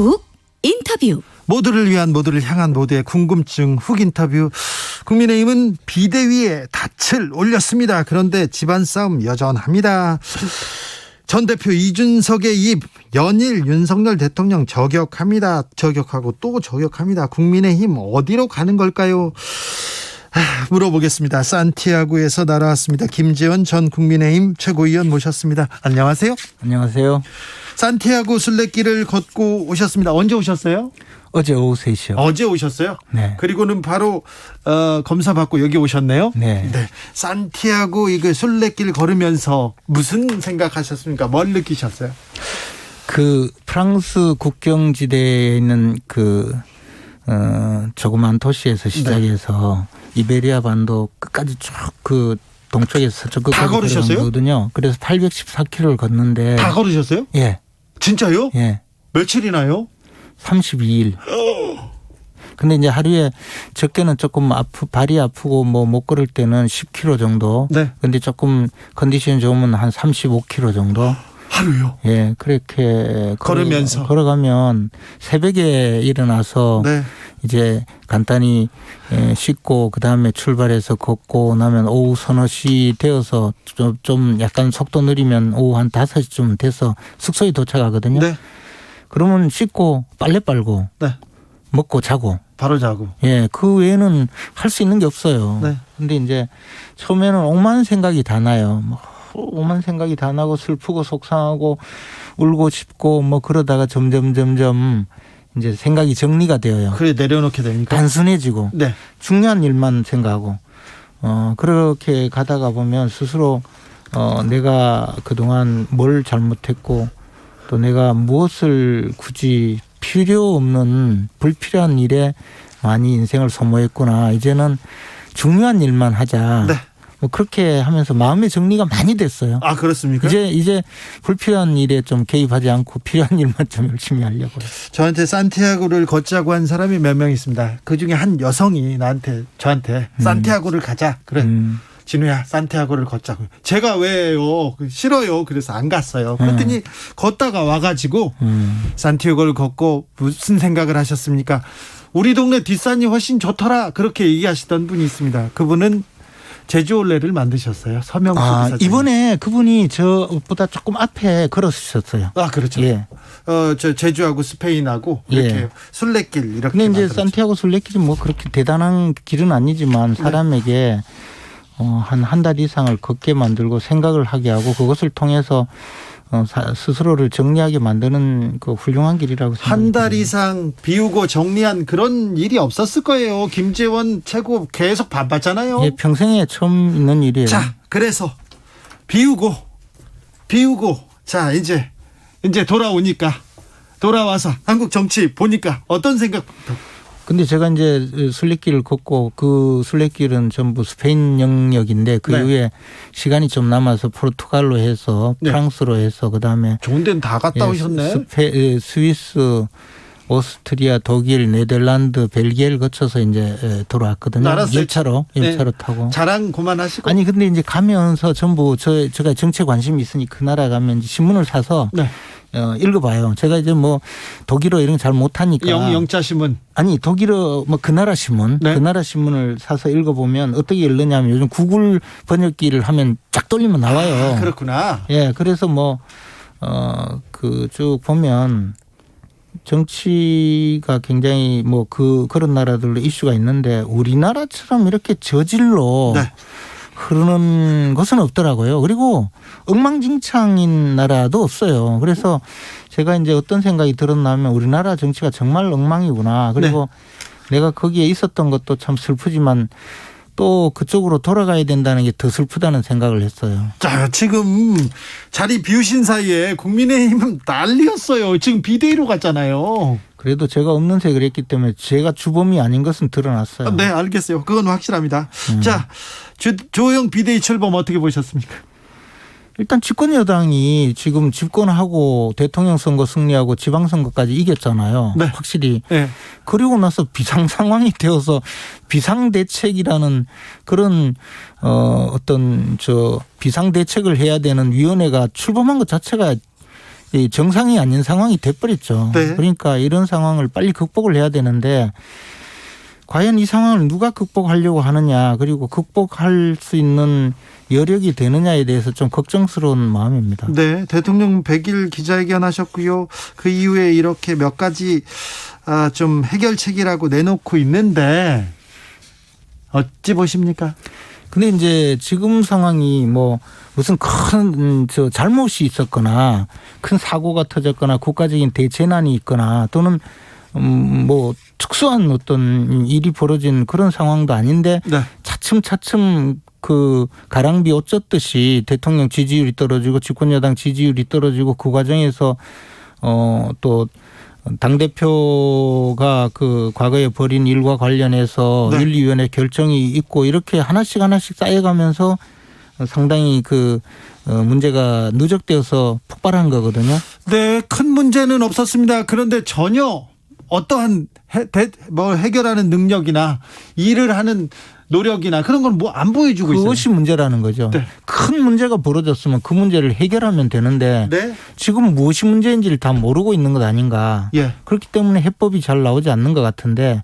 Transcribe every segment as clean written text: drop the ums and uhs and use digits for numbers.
훅 인터뷰. 모두를 위한, 모두를 향한, 모두의 궁금증 훅 인터뷰. 국민의힘은 비대위에 닻을 올렸습니다. 그런데 집안 싸움 여전합니다. 전 대표 이준석의 입 연일 윤석열 대통령 저격합니다. 저격하고 또 저격합니다. 국민의힘 어디로 가는 걸까요? 물어보겠습니다. 산티아고에서 날아왔습니다. 김재원 전 국민의힘 최고위원 모셨습니다. 안녕하세요. 안녕하세요. 산티아고 순례길을 걷고 오셨습니다. 언제 오셨어요? 어제 오후 3시요. 어제 오셨어요? 네. 그리고는 바로 검사 받고 여기 오셨네요. 네. 산티아고 이거 순례길 걸으면서 무슨 생각하셨습니까? 뭘 느끼셨어요? 그 프랑스 국경지대에 있는 그 조그만 도시에서 시작해서 이베리아 반도 끝까지 쭉 그 동쪽에서 서쪽 끝까지 걸으셨어요? 거든요. 그래서 814km를 걷는데. 다 걸으셨어요? 예. 진짜요? 예. 며칠이나요? 32일. 근데 이제 하루에 적게는 조금 발이 아프고 뭐 못 걸을 때는 10km 정도. 네. 근데 조금 컨디션이 좋으면 한 35km 정도. 하루요? 예, 그렇게 걸으면서 걸어가면 새벽에 일어나서 네. 이제 간단히 씻고 그 다음에 출발해서 걷고 나면 오후 서너 시 되어서 좀 약간 속도 느리면 오후 한 5시쯤 돼서 숙소에 도착하거든요. 네. 그러면 씻고 빨래 빨고 네. 먹고 자고. 바로 자고. 예, 그 외에는 할 수 있는 게 없어요. 네. 근데 이제 처음에는 오만 생각이 다 나요. 오만 생각이 다 나고 슬프고 속상하고 울고 싶고 뭐 그러다가 점점 이제 생각이 정리가 되어요. 그래 내려놓게 됩니까? 단순해지고 네. 중요한 일만 생각하고 그렇게 가다가 보면 스스로 내가 그동안 뭘 잘못했고 또 내가 무엇을 굳이 필요 없는 불필요한 일에 많이 인생을 소모했구나. 이제는 중요한 일만 하자. 네. 뭐 그렇게 하면서 마음의 정리가 많이 됐어요. 아, 그렇습니까? 이제 불필요한 일에 좀 개입하지 않고 필요한 일만 좀 열심히 하려고요. 저한테 산티아고를 걷자고 한 사람이 몇 명 있습니다. 그중에 한 여성이 저한테 산티아고를 가자. 그래. 진우야, 산티아고를 걷자고. 제가 왜요? 싫어요. 그래서 안 갔어요. 그랬더니 걷다가 와가지고 산티아고를 걷고 무슨 생각을 하셨습니까? 우리 동네 뒷산이 훨씬 좋더라. 그렇게 얘기하시던 분이 있습니다. 그분은 제주올레를 만드셨어요. 서명수 기사님. 이번에 그분이 저보다 조금 앞에 걸었었어요. 아, 그렇죠. 예. 저 제주하고 스페인하고 이렇게 예. 순례길 이렇게. 근데 이제 만들었죠. 산티아고 순례길이 뭐 그렇게 대단한 길은 아니지만 사람에게 한 달 이상을 걷게 만들고 생각을 하게 하고 그것을 통해서 스스로를 정리하게 만드는 그 훌륭한 길이라고 생각합니다. 한 달 이상 비우고 정리한 그런 일이 없었을 거예요. 김재원 최고 계속 바빴잖아요. 예, 평생에 처음 있는 일이에요. 자, 그래서 비우고 자 이제 돌아와서 한국 정치 보니까 어떤 생각부터? 근데 제가 이제 순례길을 걷고 그 순례길은 전부 스페인 영역인데 그 네. 이후에 시간이 좀 남아서 포르투갈로 해서 프랑스로 해서 그다음에 좋은 데는 다 갔다 오셨네. 스위스, 오스트리아, 독일, 네덜란드, 벨기에를 거쳐서 이제 돌아왔거든요. 열차로 타고. 자랑 그만하시고. 아니 근데 이제 가면서 전부 제가 정치에 관심이 있으니 그 나라 가면 이제 신문을 사서 읽어봐요. 제가 이제 뭐 독일어 이런 거 잘 못하니까. 영자 신문. 아니 독일어 뭐 그 나라 신문. 그 나라 신문을 사서 읽어보면 어떻게 읽느냐면 요즘 구글 번역기를 하면 쫙 돌리면 나와요. 아, 그렇구나. 예, 그래서 뭐 그 쭉 보면 정치가 굉장히 뭐 그런 나라들로 이슈가 있는데 우리나라처럼 이렇게 저질로 흐르는 것은 없더라고요. 그리고 엉망진창인 나라도 없어요. 그래서 제가 이제 어떤 생각이 들었냐면 우리나라 정치가 정말 엉망이구나. 그리고 내가 거기에 있었던 것도 참 슬프지만 또 그쪽으로 돌아가야 된다는 게 더 슬프다는 생각을 했어요. 자, 지금 자리 비우신 사이에 국민의힘은 난리였어요. 지금 비대위로 갔잖아요. 그래도 제가 없는 새 그랬기 때문에 제가 주범이 아닌 것은 드러났어요. 네, 알겠어요. 그건 확실합니다. 자, 조영 비대위 출범 어떻게 보셨습니까? 일단 집권 여당이 지금 집권하고 대통령 선거 승리하고 지방선거까지 이겼잖아요. 네. 확실히. 네. 그리고 나서 비상 상황이 되어서 비상대책이라는 그런 어떤 비상대책을 해야 되는 위원회가 출범한 것 자체가 이 정상이 아닌 상황이 돼버렸죠. 네. 그러니까 이런 상황을 빨리 극복을 해야 되는데 과연 이 상황을 누가 극복하려고 하느냐 그리고 극복할 수 있는 여력이 되느냐에 대해서 좀 걱정스러운 마음입니다. 네, 대통령 100일 기자회견 하셨고요. 그 이후에 이렇게 몇 가지 좀 해결책이라고 내놓고 있는데 어찌 보십니까? 근데 이제 지금 상황이 뭐 무슨 큰 잘못이 있었거나 큰 사고가 터졌거나 국가적인 대재난이 있거나 또는 뭐 특수한 어떤 일이 벌어진 그런 상황도 아닌데 네. 차츰차츰 그 가랑비 옷 젖듯이 대통령 지지율이 떨어지고 집권 여당 지지율이 떨어지고 그 과정에서 또 당대표가 그 과거에 벌인 일과 관련해서 네. 윤리위원회 결정이 있고 이렇게 하나씩 쌓여가면서 상당히 그 문제가 누적되어서 폭발한 거거든요. 네, 큰 문제는 없었습니다. 그런데 전혀 어떠한 해결하는 능력이나 일을 하는 노력이나 그런 건 뭐 안 보여주고 있어요. 그것이 문제라는 거죠. 네. 큰 문제가 벌어졌으면 그 문제를 해결하면 되는데 네. 지금 무엇이 문제인지를 다 모르고 있는 것 아닌가. 예. 그렇기 때문에 해법이 잘 나오지 않는 것 같은데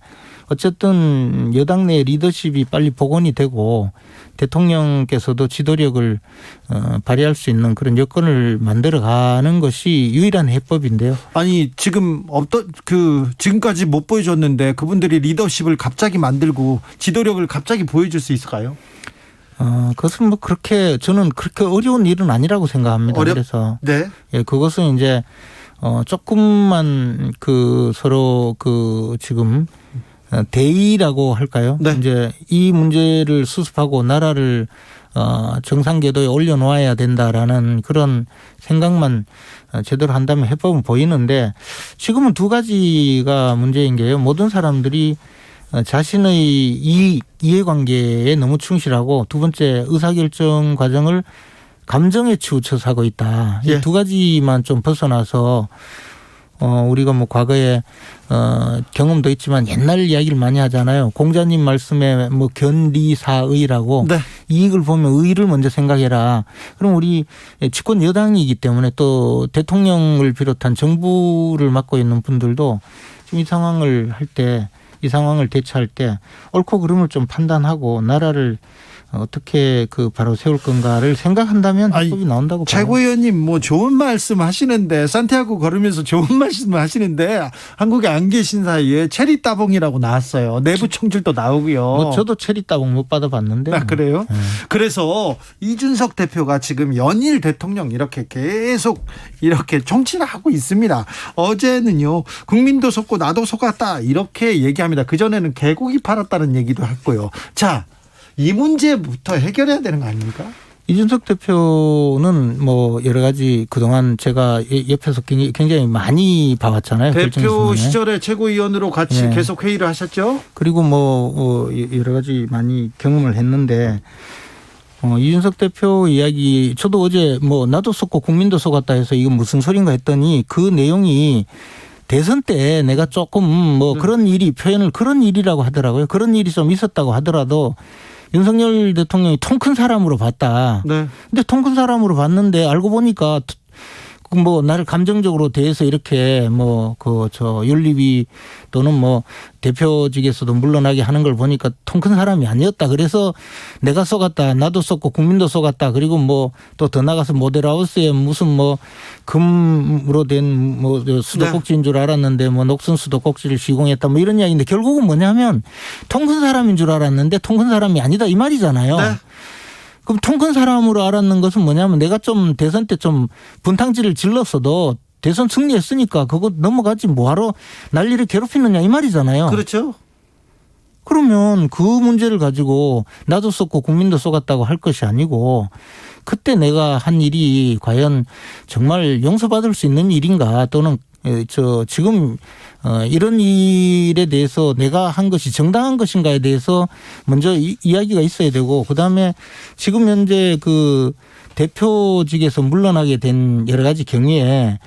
어쨌든 여당 내 리더십이 빨리 복원이 되고 대통령께서도 지도력을 발휘할 수 있는 그런 여건을 만들어가는 것이 유일한 해법인데요. 아니 지금 지금까지 못 보여줬는데 그분들이 리더십을 갑자기 만들고 지도력을 갑자기 보여줄 수 있을까요? 그것은 뭐 그렇게 저는 그렇게 어려운 일은 아니라고 생각합니다. 그래서 네. 예, 그것은 이제 조금만 그 서로 그 지금 대의라고 할까요? 네. 이제 이 문제를 수습하고 나라를 정상 궤도에 올려놓아야 된다라는 그런 생각만 제대로 한다면 해법은 보이는데 지금은 두 가지가 문제인 게요. 모든 사람들이 자신의 이해관계에 너무 충실하고 두 번째 의사결정 과정을 감정에 치우쳐서 하고 있다. 예. 이 두 가지만 좀 벗어나서 우리가 뭐 과거에 경험도 있지만 옛날 이야기를 많이 하잖아요. 공자님 말씀에 뭐 견리사의라고 네. 이익을 보면 의를 먼저 생각해라. 그럼 우리 집권 여당이기 때문에 또 대통령을 비롯한 정부를 맡고 있는 분들도 지금 이 상황을 할 때 이 상황을 대처할 때 옳고 그름을 좀 판단하고 나라를 어떻게 그 바로 세울 건가를 생각한다면 해법이 나온다고 봐요. 최고위원님 뭐 좋은 말씀 하시는데 산티아고 걸으면서 좋은 말씀을 하시는데 한국에 안 계신 사이에 체리 따봉이라고 나왔어요. 내부 총질도 나오고요. 뭐 저도 체리 따봉 못 받아봤는데. 그래요? 그래서 이준석 대표가 지금 연일 대통령 이렇게 계속 이렇게 총질을 하고 있습니다. 어제는요 국민도 속고 나도 속았다 이렇게 얘기합니다. 그전에는 개고기 팔았다는 얘기도 했고요. 자, 이 문제부터 해결해야 되는 거 아닙니까? 이준석 대표는 뭐 여러 가지 그동안 제가 옆에서 굉장히 많이 봐왔잖아요. 대표 시절에 최고위원으로 같이 네. 계속 회의를 하셨죠? 그리고 뭐 여러 가지 많이 경험을 했는데 이준석 대표 이야기 저도 어제 뭐 나도 속고 국민도 속았다 해서 이건 무슨 소린가 했더니 그 내용이 대선 때 내가 조금 뭐 그런 일이 표현을 그런 일이라고 하더라고요. 그런 일이 좀 있었다고 하더라도 윤석열 대통령이 통 큰 사람으로 봤다. 네. 근데 통 큰 사람으로 봤는데 알고 보니까 뭐 나를 감정적으로 대해서 이렇게 뭐 윤리위 또는 뭐 대표직에서도 물러나게 하는 걸 보니까 통 큰 사람이 아니었다. 그래서 내가 속았다. 나도 속고 국민도 속았다. 그리고 뭐 또 더 나가서 모델하우스에 무슨 뭐 금으로 된 뭐 수도꼭지인 줄 알았는데 뭐 녹슨 수도꼭지를 시공했다. 뭐 이런 이야기인데 결국은 뭐냐면 통 큰 사람인 줄 알았는데 통 큰 사람이 아니다 이 말이잖아요. 네. 그럼 통 큰 사람으로 알았는 것은 뭐냐면 내가 좀 대선 때 좀 분탕질을 질렀어도 대선 승리했으니까 그거 넘어가지 뭐하러 난리를 괴롭히느냐 이 말이잖아요. 그렇죠. 그러면 그 문제를 가지고 나도 속고 국민도 속았다고 할 것이 아니고 그때 내가 한 일이 과연 정말 용서받을 수 있는 일인가 또는 지금 이런 일에 대해서 내가 한 것이 정당한 것인가에 대해서 먼저 이야기가 있어야 되고 그다음에 지금 현재 그 대표직에서 물러나게 된 여러 가지 경위에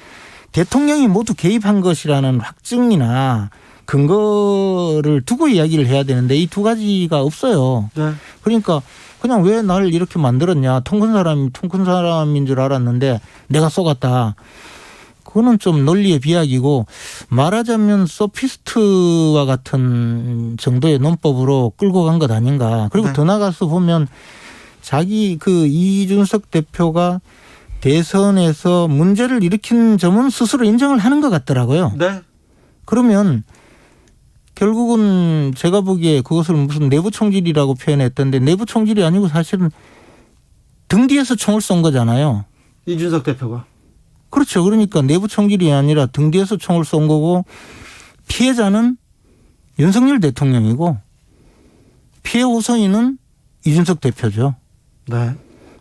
대통령이 모두 개입한 것이라는 확증이나 근거를 두고 이야기를 해야 되는데 이 두 가지가 없어요. 네. 그러니까 그냥 왜 나를 이렇게 만들었냐. 통 큰 사람인 줄 알았는데 내가 속았다. 그거는 좀 논리의 비약이고 말하자면 소피스트와 같은 정도의 논법으로 끌고 간 것 아닌가. 그리고 네. 더 나가서 보면 자기 그 이준석 대표가 대선에서 문제를 일으킨 점은 스스로 인정을 하는 것 같더라고요. 네. 그러면 결국은 제가 보기에 그것을 무슨 내부 총질이라고 표현했던데 내부 총질이 아니고 사실은 등 뒤에서 총을 쏜 거잖아요. 이준석 대표가. 그렇죠. 그러니까 내부 총질이 아니라 등 뒤에서 총을 쏜 거고 피해자는 윤석열 대통령이고 피해 호소인은 이준석 대표죠. 네.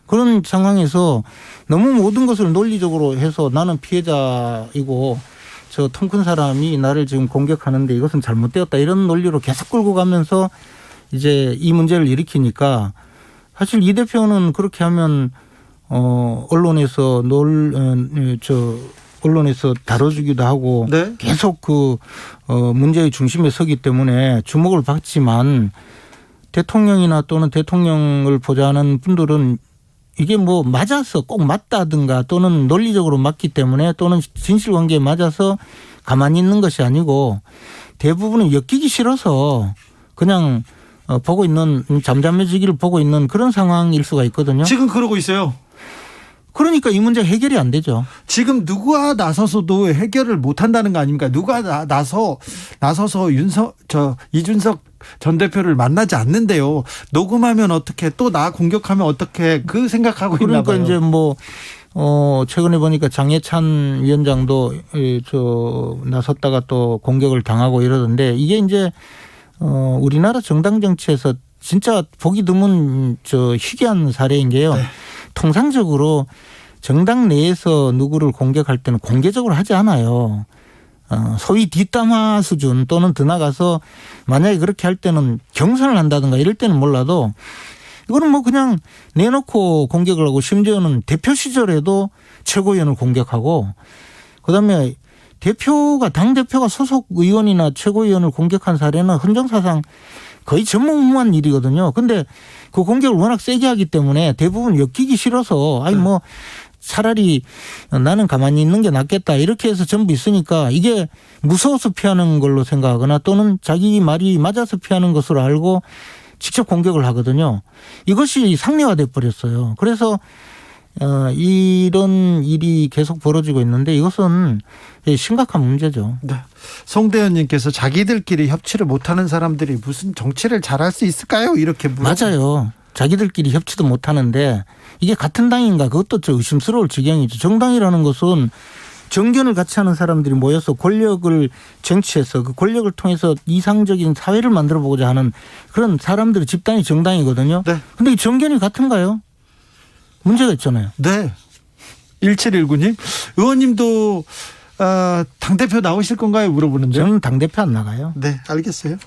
그런 상황에서 너무 모든 것을 논리적으로 해서 나는 피해자이고 저 통 큰 사람이 나를 지금 공격하는데 이것은 잘못되었다 이런 논리로 계속 끌고 가면서 이제 이 문제를 일으키니까 사실 이 대표는 그렇게 하면 언론에서 언론에서 다뤄주기도 하고 네. 계속 그 문제의 중심에 서기 때문에 주목을 받지만 대통령이나 또는 대통령을 보좌하는 분들은 이게 뭐 맞아서 꼭 맞다든가 또는 논리적으로 맞기 때문에 또는 진실관계에 맞아서 가만히 있는 것이 아니고 대부분은 엮이기 싫어서 그냥 보고 있는 잠잠해지기를 보고 있는 그런 상황일 수가 있거든요. 지금 그러고 있어요. 그러니까 이 문제 해결이 안 되죠. 지금 누가 나서서도 해결을 못 한다는 거 아닙니까? 누가 나서서 이준석 전 대표를 만나지 않는데요. 녹음하면 어떻게 또 나 공격하면 어떻게 그 생각하고 있나 봐요. 그러니까 이제 뭐 최근에 보니까 장해찬 위원장도 나섰다가 또 공격을 당하고 이러던데 이게 이제 우리나라 정당 정치에서 진짜 보기 드문 희귀한 사례인 게요. 네. 통상적으로 정당 내에서 누구를 공격할 때는 공개적으로 하지 않아요. 소위 뒷담화 수준 또는 더 나가서 만약에 그렇게 할 때는 경선을 한다든가 이럴 때는 몰라도 이거는 뭐 그냥 내놓고 공격을 하고 심지어는 대표 시절에도 최고위원을 공격하고 그다음에 당대표가 소속 의원이나 최고위원을 공격한 사례는 헌정사상 거의 전무후무한 일이거든요. 근데 그 공격을 워낙 세게 하기 때문에 대부분 엮이기 싫어서 뭐 차라리 나는 가만히 있는 게 낫겠다 이렇게 해서 전부 있으니까 이게 무서워서 피하는 걸로 생각하거나 또는 자기 말이 맞아서 피하는 것으로 알고 직접 공격을 하거든요. 이것이 상례화돼 버렸어요. 그래서 이런 일이 계속 벌어지고 있는데 이것은 심각한 문제죠. 네. 송대현님께서 자기들끼리 협치를 못하는 사람들이 무슨 정치를 잘할 수 있을까요? 이렇게 맞아요. 자기들끼리 협치도 못하는데 이게 같은 당인가 그것도 좀 의심스러울 지경이죠. 정당이라는 것은 정견을 같이 하는 사람들이 모여서 권력을 쟁취해서 그 권력을 통해서 이상적인 사회를 만들어 보고자 하는 그런 사람들의 집단이 정당이거든요. 네. 근데 이 정견이 같은가요? 문제가 있잖아요. 네. 1719님 의원님도 당대표 나오실 건가요? 물어보는데. 저는 당대표 안 나가요. 네, 알겠어요.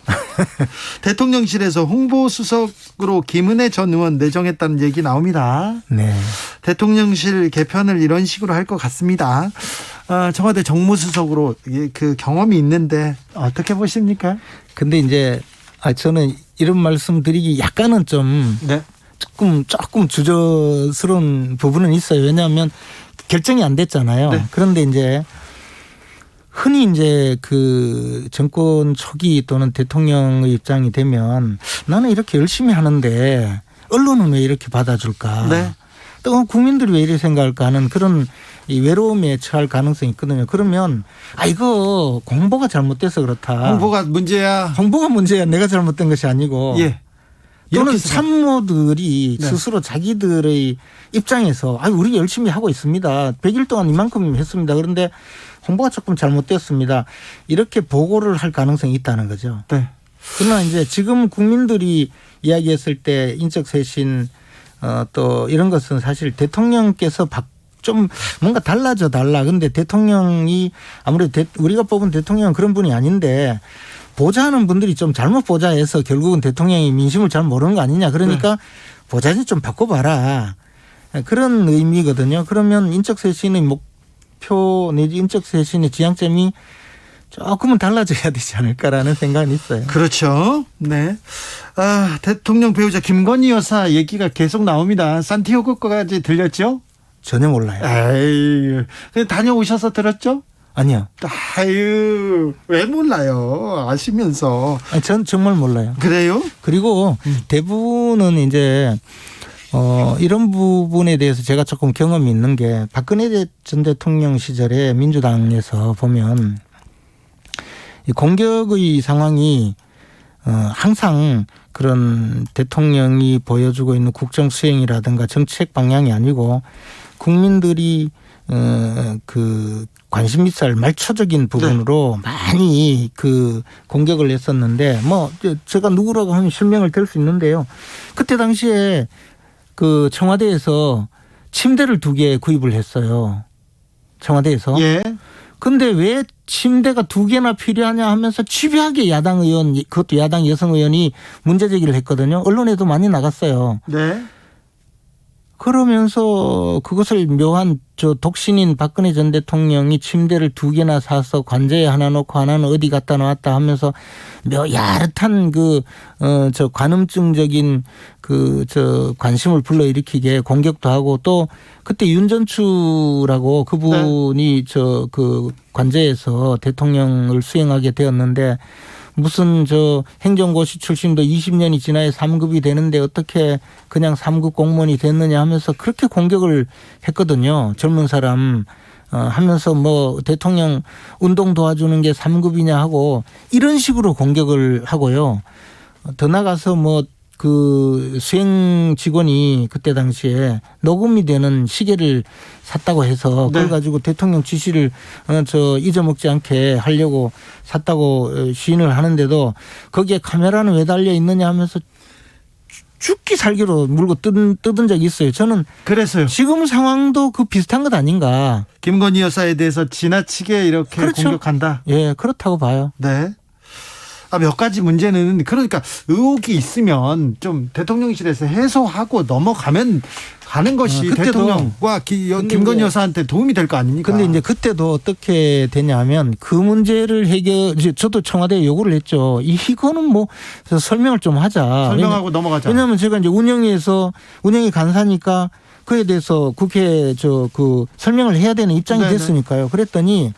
대통령실에서 홍보수석으로 김은혜 전 의원 내정했다는 얘기 나옵니다. 네. 대통령실 개편을 이런 식으로 할 것 같습니다. 청와대 정무수석으로 그 경험이 있는데 어떻게 보십니까? 근데 이제 저는 이런 말씀 드리기 약간은 좀 네. 조금 주저스러운 부분은 있어요. 왜냐하면 결정이 안 됐잖아요. 네. 그런데 이제 흔히 이제 그 정권 초기 또는 대통령의 입장이 되면 나는 이렇게 열심히 하는데 언론은 왜 이렇게 받아줄까? 네. 또 국민들이 왜 이렇게 생각할까 하는 그런 이 외로움에 처할 가능성이 있거든요. 그러면 이거 홍보가 잘못돼서 그렇다. 홍보가 문제야. 홍보가 문제야. 내가 잘못된 것이 아니고. 예. 또는 참모들이 네. 스스로 자기들의 입장에서 우리 열심히 하고 있습니다. 100일 동안 이만큼 했습니다. 그런데 홍보가 조금 잘못되었습니다. 이렇게 보고를 할 가능성이 있다는 거죠. 네. 그러나 이제 지금 국민들이 이야기했을 때 인적 쇄신 또 이런 것은 사실 대통령께서 좀 뭔가 달라. 근데 대통령이 아무래도 우리가 뽑은 대통령은 그런 분이 아닌데 보좌하는 분들이 좀 잘못 보좌해서 결국은 대통령이 민심을 잘 모르는 거 아니냐. 그러니까 보좌진 좀 바꿔봐라. 그런 의미거든요. 그러면 인적쇄신의 목표 내지 인적쇄신의 지향점이 조금은 달라져야 되지 않을까라는 생각은 있어요. 그렇죠. 네. 대통령 배우자 김건희 여사 얘기가 계속 나옵니다. 산티아고까지 들렸죠? 전혀 몰라요. 에이, 그냥 다녀오셔서 들었죠? 아니요. 아유, 왜 몰라요? 아시면서. 아니, 전 정말 몰라요. 그래요? 그리고 대부분은 이제 이런 부분에 대해서 제가 조금 경험이 있는 게 박근혜 전 대통령 시절에 민주당에서 보면 이 공격의 상황이 항상 그런 대통령이 보여주고 있는 국정 수행이라든가 정책 방향이 아니고 국민들이 그 관심 있을 말초적인 부분으로 많이 그 공격을 했었는데 뭐 제가 누구라고 하면 실명을 댈 수 있는데요. 그때 당시에 그 청와대에서 침대를 2개 구입을 했어요. 청와대에서. 예. 근데 왜 침대가 2개나 필요하냐 하면서 집요하게 야당 의원, 그것도 야당 여성 의원이 문제 제기를 했거든요. 언론에도 많이 나갔어요. 네. 그러면서 그것을 묘한 저 독신인 박근혜 전 대통령이 침대를 2개나 사서 관저에 하나 놓고 하나는 어디 갖다 놨다 하면서 야릇한 저 관음증적인 저 관심을 불러일으키게 공격도 하고 또 그때 윤전추라고 그분이 저 그 관저에서 대통령을 수행하게 되었는데 무슨 저 행정고시 출신도 20년이 지나야 3급이 되는데 어떻게 그냥 3급 공무원이 됐느냐 하면서 그렇게 공격을 했거든요. 젊은 사람 하면서 뭐 대통령 운동 도와주는 게 3급이냐 하고 이런 식으로 공격을 하고요. 더 나가서 뭐 그 수행 직원이 그때 당시에 녹음이 되는 시계를 샀다고 해서 그걸 가지고 대통령 지시를 잊어먹지 않게 하려고 샀다고 시인을 하는데도 거기에 카메라는 왜 달려 있느냐 하면서 죽기 살기로 물고 뜯은 적이 있어요. 저는 그래서요. 지금 상황도 그 비슷한 것 아닌가. 김건희 여사에 대해서 지나치게 이렇게 그렇죠. 공격한다. 예, 그렇다고 봐요. 네. 몇 가지 문제는 그러니까 의혹이 있으면 좀 대통령실에서 해소하고 넘어가면 가는 것이 대통령과 김건희 여사한테 도움이 될 거 아닙니까? 근데 이제 그때도 어떻게 되냐면 그 문제를 저도 청와대에 요구를 했죠. 이거는 뭐 설명을 좀 하자. 설명하고 넘어가자. 왜냐하면 제가 이제 운영이 간사니까 그에 대해서 국회에 설명을 해야 되는 입장이 됐으니까요. 그랬더니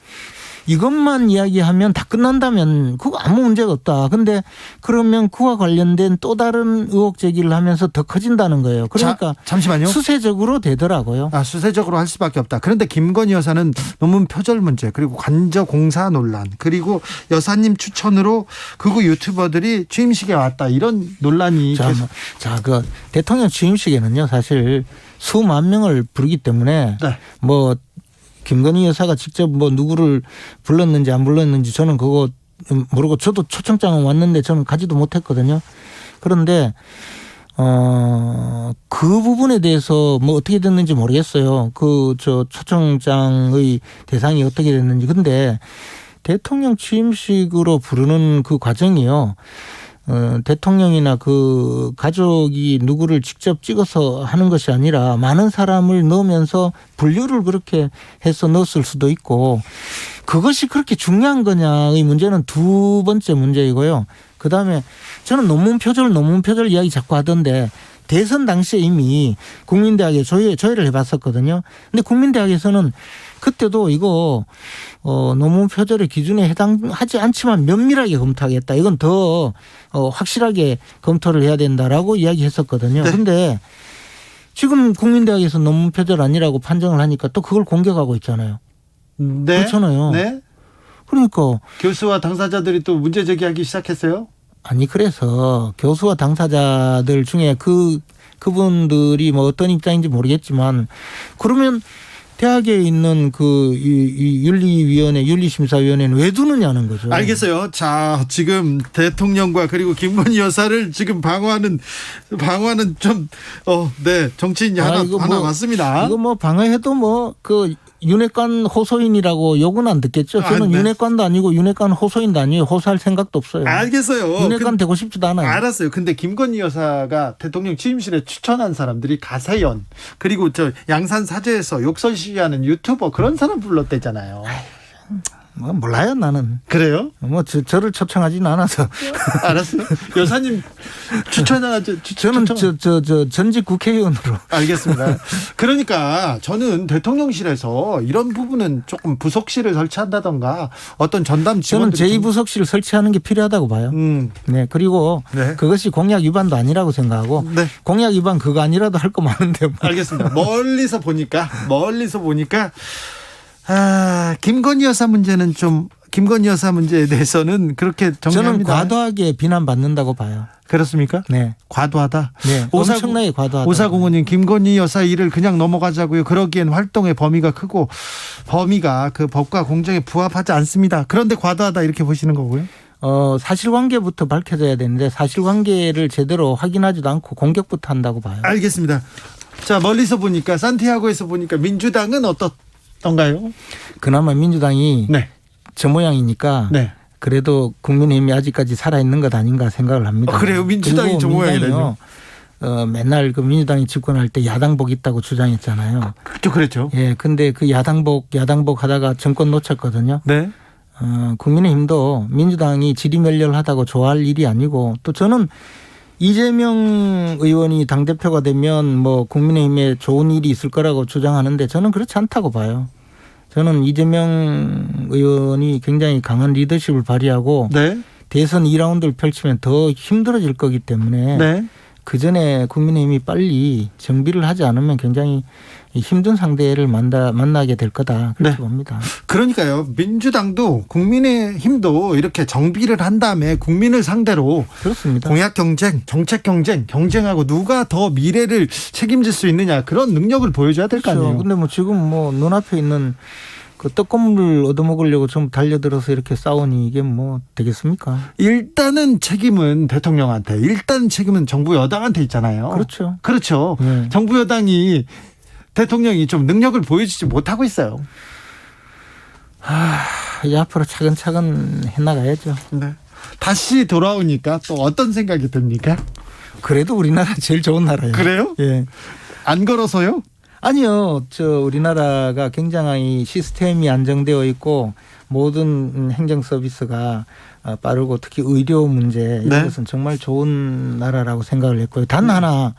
이것만 이야기하면 다 끝난다면 그거 아무 문제가 없다. 근데 그러면 그와 관련된 또 다른 의혹 제기를 하면서 더 커진다는 거예요. 그러니까 잠시만요. 수세적으로 되더라고요. 수세적으로 할 수밖에 없다. 그런데 김건희 여사는 논문 표절 문제 그리고 관저 공사 논란 그리고 여사님 추천으로 극우 유튜버들이 취임식에 왔다 이런 논란이 계속. 그 대통령 취임식에는요 사실 수만 명을 부르기 때문에 뭐 김건희 여사가 직접 뭐 누구를 불렀는지 안 불렀는지 저는 그거 모르고 저도 초청장은 왔는데 저는 가지도 못했거든요. 그런데 그 부분에 대해서 뭐 어떻게 됐는지 모르겠어요. 초청장의 대상이 어떻게 됐는지. 근데 대통령 취임식으로 부르는 그 과정이요. 대통령이나 그 가족이 누구를 직접 찍어서 하는 것이 아니라 많은 사람을 넣으면서 분류를 그렇게 해서 넣었을 수도 있고 그것이 그렇게 중요한 거냐의 문제는 2번째 문제이고요. 그다음에 저는 논문 표절 이야기 자꾸 하던데 대선 당시에 이미 국민대학에 조회를 해봤었거든요. 근데 국민대학에서는 그때도 이거 논문 표절의 기준에 해당하지 않지만 면밀하게 검토하겠다. 이건 더 확실하게 검토를 해야 된다라고 이야기했었거든요. 그런데 지금 국민대학에서 논문 표절 아니라고 판정을 하니까 또 그걸 공격하고 있잖아요. 네. 그렇잖아요. 네. 그러니까 교수와 당사자들이 또 문제 제기하기 시작했어요. 아니 그래서 교수와 당사자들 중에 그분들이 뭐 어떤 입장인지 모르겠지만 그러면 대학에 있는 이 윤리심사위원회는 왜 두느냐는 거죠. 알겠어요. 자, 지금 대통령과 그리고 김건희 여사를 지금 방어하는 좀 정치인이 하나 왔습니다. 이거 뭐 방어해도 윤핵관 호소인이라고 욕은 안 듣겠죠. 저는 윤핵관도 아니고 윤핵관 호소인도 아니에요. 호소할 생각도 없어요. 알겠어요. 윤핵관 되고 싶지도 않아요. 알았어요. 근데 김건희 여사가 대통령 취임실에 추천한 사람들이 가세연 그리고 저 양산 사저에서 욕설 시위하는 유튜버 그런 사람 불렀대잖아요. 뭐 몰라요 나는. 그래요? 뭐 저를 초청하지는 않아서. 알았어요. 여사님 추천하죠. 저는 저 전직 국회의원으로. 알겠습니다. 그러니까 저는 대통령실에서 이런 부분은 조금 부속실을 설치한다던가 어떤 전담 저는 직원들 제2부속실을 설치하는 게 필요하다고 봐요. 네. 그리고 네. 그것이 공약 위반도 아니라고 생각하고 네. 공약 위반 그거 아니라도 할 거 많은데. 뭐. 알겠습니다. 멀리서 보니까 김건희 여사 문제는 좀 김건희 여사 문제에 대해서는 그렇게 정리합니다. 저는 과도하게 비난받는다고 봐요. 그렇습니까? 네. 과도하다. 네. 엄청나게 과도하다. 오사공원님 김건희 여사 일을 그냥 넘어가자고요. 그러기엔 활동의 범위가 크고 범위가 그 법과 공정에 부합하지 않습니다. 그런데 과도하다 이렇게 보시는 거고요. 사실관계부터 밝혀져야 되는데 사실관계를 제대로 확인하지도 않고 공격부터 한다고 봐요. 알겠습니다. 자, 멀리서 보니까 산티아고에서 보니까 민주당은 어떻던가요? 그나마 민주당이 네. 저 모양이니까 네. 그래도 국민의힘이 아직까지 살아있는 것 아닌가 생각을 합니다. 그래요? 민주당이 저 모양이라뇨? 맨날 그 민주당이 집권할 때 야당복 있다고 주장했잖아요. 그렇죠. 예, 근데 그 야당복 하다가 정권 놓쳤거든요. 네. 국민의힘도 민주당이 지리멸렬하다고 좋아할 일이 아니고 또 저는 이재명 의원이 당대표가 되면 뭐 국민의힘에 좋은 일이 있을 거라고 주장하는데 저는 그렇지 않다고 봐요. 저는 이재명 의원이 굉장히 강한 리더십을 발휘하고 네. 대선 2라운드를 펼치면 더 힘들어질 거기 때문에 네. 그 전에 국민의힘이 빨리 정비를 하지 않으면 굉장히 힘든 상대를 만나게 될 거다 그렇게 네. 봅니다. 그러니까요. 민주당도 국민의힘도 이렇게 정비를 한 다음에 국민을 상대로 그렇습니다. 공약 경쟁, 정책 경쟁하고 누가 더 미래를 책임질 수 있느냐 그런 능력을 보여줘야 될 거 그렇죠. 아니에요. 근데 뭐 지금 뭐 눈앞에 있는 그 떡고물 얻어먹으려고 좀 달려들어서 이렇게 싸우니 이게 뭐 되겠습니까? 일단은 책임은 대통령한테, 일단 책임은 정부 여당한테 있잖아요. 그렇죠. 그렇죠. 네. 정부 여당이 대통령이 좀 능력을 보여주지 못하고 있어요. 이제 앞으로 차근차근 해나가야죠. 네. 다시 돌아오니까 또 어떤 생각이 듭니까? 그래도 우리나라 제일 좋은 나라예요. 그래요? 예. 안 걸어서요? 아니요. 우리나라가 굉장히 시스템이 안정되어 있고 모든 행정 서비스가 빠르고 특히 의료 문제 네. 이것은 정말 좋은 나라라고 생각을 했고요. 단 하나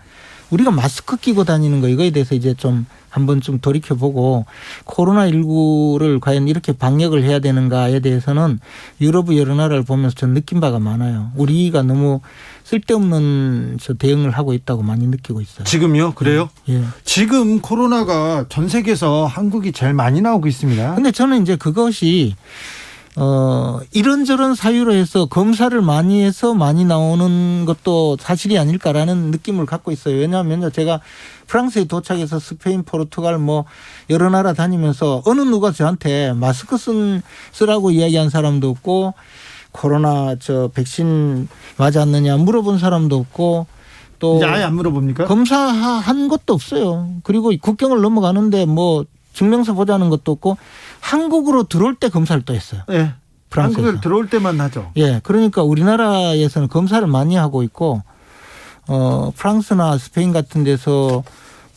우리가 마스크 끼고 다니는 거 이거에 대해서 이제 좀 한번 좀 돌이켜보고 코로나19를 과연 이렇게 방역을 해야 되는가에 대해서는 유럽의 여러 나라를 보면서 전 느낀 바가 많아요. 우리가 너무 쓸데없는 대응을 하고 있다고 많이 느끼고 있어요. 지금요? 그래요? 예. 지금 코로나가 전 세계에서 한국이 제일 많이 나오고 있습니다. 근데 저는 이제 그것이 이런저런 사유로 해서 검사를 많이 해서 많이 나오는 것도 사실이 아닐까라는 느낌을 갖고 있어요. 왜냐하면요. 제가 프랑스에 도착해서 스페인, 포르투갈 뭐 여러 나라 다니면서 어느 누가 저한테 마스크 쓰라고 이야기한 사람도 없고 코로나 백신 맞았느냐 물어본 사람도 없고 또 이제 아예 안 물어봅니까? 검사한 것도 없어요. 그리고 국경을 넘어가는데 뭐 증명서 보자는 것도 없고 한국으로 들어올 때 검사를 또 했어요. 네. 프랑스에서. 한국을 들어올 때만 하죠. 예. 그러니까 우리나라에서는 검사를 많이 하고 있고 프랑스나 스페인 같은 데서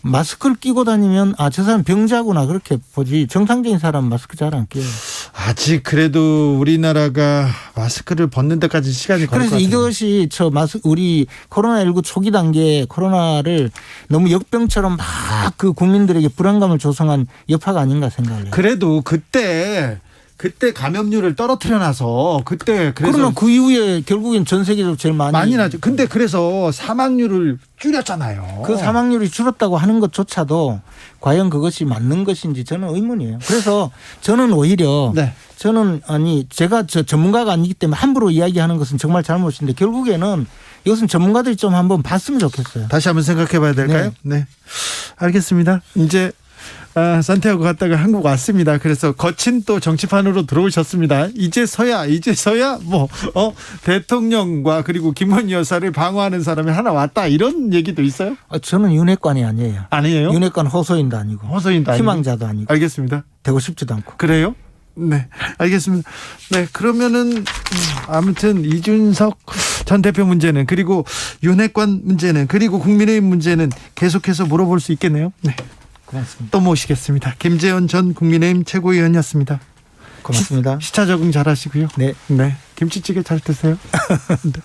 마스크를 끼고 다니면 저 사람 병자구나 그렇게 보지 정상적인 사람은 마스크 잘 안 끼요. 아직 그래도 우리나라가 마스크를 벗는 데까지 시간이 걸릴 것 그래서 같아요. 이것이 우리 코로나19 초기 단계에 코로나를 너무 역병처럼 막 그 국민들에게 불안감을 조성한 여파가 아닌가 생각을 해요. 그래도 그때 감염률을 떨어뜨려놔서 그때 그래서 그러면 그 이후에 결국엔 전 세계적으로 제일 많이 나죠. 근데 그래서 사망률을 줄였잖아요. 그 사망률이 줄었다고 하는 것조차도 과연 그것이 맞는 것인지 저는 의문이에요. 그래서 저는 오히려 네. 제가 전문가가 아니기 때문에 함부로 이야기하는 것은 정말 잘못인데 결국에는 이것은 전문가들이 좀 한번 봤으면 좋겠어요. 다시 한번 생각해 봐야 될까요? 네. 알겠습니다. 이제 산티아고 갔다가 한국 왔습니다. 그래서 거친 또 정치판으로 들어오셨습니다. 이제서야 대통령과 그리고 김건희 여사를 방어하는 사람이 하나 왔다 이런 얘기도 있어요? 저는 윤핵관이 아니에요. 아니에요? 윤핵관 호소인도 아니고 호소인도 아니고 희망자도 아니고 알겠습니다. 되고 싶지도 않고. 그래요? 네, 알겠습니다. 네, 그러면은 아무튼 이준석 전 대표 문제는 그리고 윤핵관 문제는 그리고 국민의힘 문제는 계속해서 물어볼 수 있겠네요. 네. 고맙습니다. 또 모시겠습니다. 김재원 전 국민의힘 최고위원이었습니다. 고맙습니다. 시차 적응 잘 하시고요. 네. 네. 김치찌개 잘 드세요. 네.